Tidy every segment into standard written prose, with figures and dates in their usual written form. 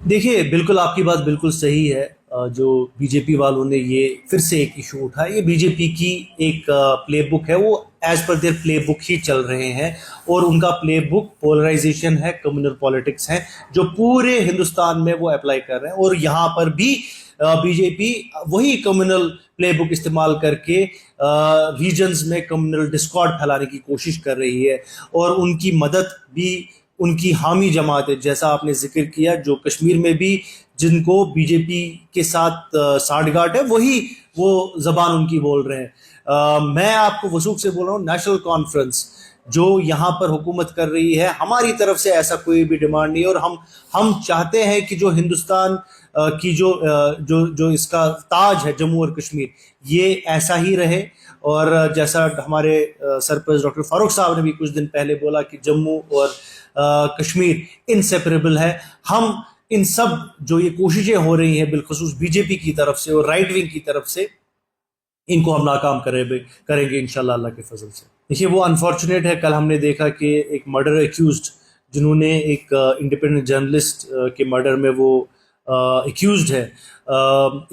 देखिए, बिल्कुल आपकी बात बिल्कुल सही है। जो बीजेपी वालों ने ये फिर से एक इशू उठाया, ये बीजेपी की एक प्ले बुक है, वो as per there play book ही चल रहे हैं। और उनका प्ले बुक पोलराइजेशन है, कम्युनल पॉलिटिक्स है, जो पूरे हिंदुस्तान में वो अप्लाई कर रहे हैं। और यहाँ पर भी बीजेपी वही कम्युनल प्ले बुक इस्तेमाल करके रीजन्स में कम्युनल डिस्कॉर्ड फैलाने की कोशिश कर रही है। और उनकी मदद भी उनकी हामी जमात है, जैसा आपने जिक्र किया, जो कश्मीर में भी जिनको बीजेपी के साथ साठगांठ है, वही वो जबान उनकी बोल रहे हैं। मैं आपको वसूख से बोल रहा हूँ, नेशनल कॉन्फ्रेंस जो यहाँ पर हुकूमत कर रही है, हमारी तरफ से ऐसा कोई भी डिमांड नहीं है। और हम चाहते हैं कि जो हिंदुस्तान की जो इसका ताज है, जम्मू और कश्मीर, ये ऐसा ही रहे। और जैसा हमारे सरपंच डॉक्टर फारूक साहब ने भी कुछ दिन पहले बोला कि जम्मू और कश्मीर इनसेपरेबल है। हम इन सब जो ये कोशिशें हो रही हैं बिलखुसूस बीजेपी की तरफ से और राइट विंग की तरफ से, इनको हम नाकाम करेंगे इंशाल्लाह अल्लाह के फजल से। देखिए, वो अनफॉर्चुनेट है, कल हमने देखा कि एक मर्डर एक्यूज्ड, जिन्होंने एक इंडिपेंडेंट जर्नलिस्ट के मर्डर में वो एक्यूज्ड है,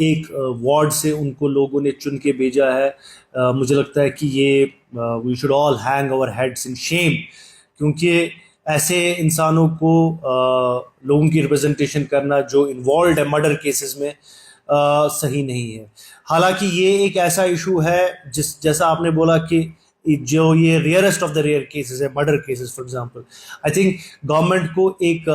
एक वार्ड से उनको लोगों ने चुन के भेजा है। मुझे लगता है कि ये we should all hang our heads in shame, क्योंकि ऐसे इंसानों को लोगों की रिप्रेजेंटेशन करना जो इन्वॉल्व है मर्डर केसेस में सही नहीं है। हालांकि ये एक ऐसा इशू है जैसा आपने बोला कि जो ये rarest of the rare cases है, murder cases for example, I think government को एक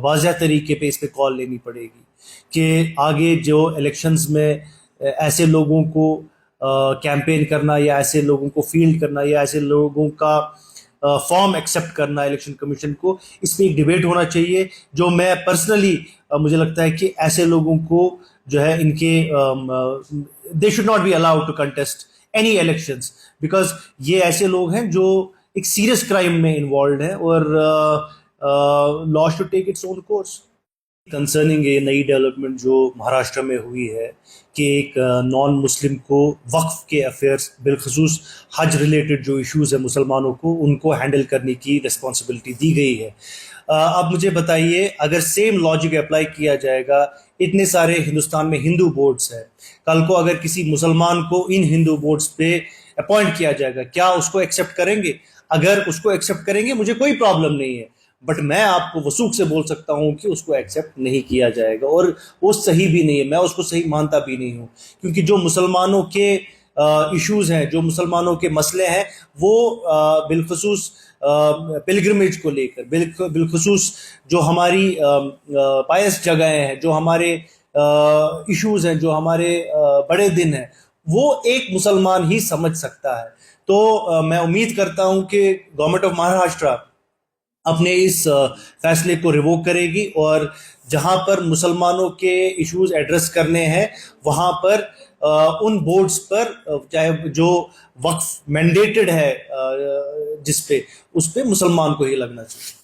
वाज़ह तरीके पे इस पे कॉल लेनी पड़ेगी कि आगे जो इलेक्शंस में ऐसे लोगों को कैंपेन करना, या ऐसे लोगों को फील्ड करना, या ऐसे लोगों का फॉर्म एक्सेप्ट करना इलेक्शन कमीशन को, इस पर एक डिबेट होना चाहिए। जो मैं पर्सनली मुझे लगता है कि ऐसे लोगों को जो है इनके they should not be allowed to contest any elections, because ये ऐसे लोग हैं जो एक सीरियस क्राइम में इन्वॉल्व हैं, और law should take its own course. Concerning ये नई डेवलपमेंट जो महाराष्ट्र में हुई है कि एक नॉन मुस्लिम को वक्फ के अफेयर्स, बिलखसूस हज रिलेटेड जो इश्यूज़ है मुसलमानों को, उनको हैंडल करने की रिस्पॉन्सिबिलिटी दी गई है। अब मुझे बताइए, अगर सेम लॉजिक अप्लाई किया जाएगा, इतने सारे हिंदुस्तान में हिंदू बोर्ड्स हैं, कल को अगर किसी मुसलमान को इन हिंदू बोर्ड्स पे अपॉइंट किया जाएगा, क्या उसको एक्सेप्ट करेंगे? अगर उसको एक्सेप्ट करेंगे, मुझे कोई प्रॉब्लम नहीं है, बट मैं आपको वसूख से बोल सकता हूं कि उसको एक्सेप्ट नहीं किया जाएगा, और वो सही भी नहीं है, मैं उसको सही मानता भी नहीं हूं। क्योंकि जो मुसलमानों के इश्यूज़ हैं, जो मुसलमानों के मसले हैं, वो बिलखसूस पिलग्रिमेज को लेकर, बिलखसूस जो हमारी पायस जगहें हैं, जो हमारे इश्यूज़ हैं, जो हमारे बड़े दिन हैं, वो एक मुसलमान ही समझ सकता है। तो मैं उम्मीद करता हूं कि गवर्नमेंट ऑफ महाराष्ट्र अपने इस फैसले को रिवोक करेगी, और जहां पर मुसलमानों के इश्यूज एड्रेस करने हैं, वहां पर उन बोर्ड्स पर, चाहे जो वक्फ मैंडेटेड है जिस पे, उस पे मुसलमान को ही लगना चाहिए।